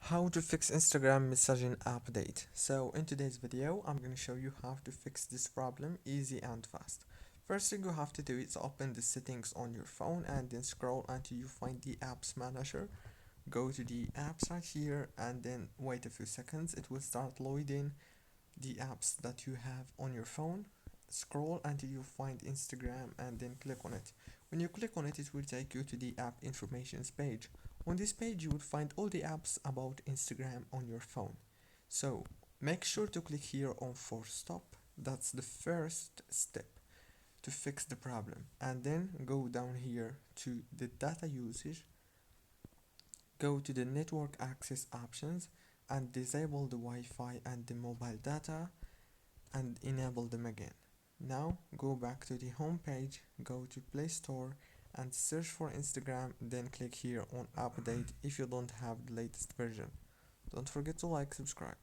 How to fix Instagram messaging update. So in today's video I'm going to show you how to fix this problem easy and fast. First thing you have to do is open the settings on your phone and then scroll until you find the apps manager. Go to the apps right here and then wait a few seconds. It will start loading the apps that you have on your phone. Scroll until you find Instagram and then click on it. When you click on it, it will take you to the app informations page. On this page you will find all the apps about Instagram on your phone. So make sure to click here on force stop. That's the first step to fix the problem, and then go down here to the data usage, go to the network access options and disable the Wi-Fi and the mobile data and enable them again. Now go back to the home page, go to Play Store and search for Instagram, then click here on update if you don't have the latest version. Don't forget to like, subscribe.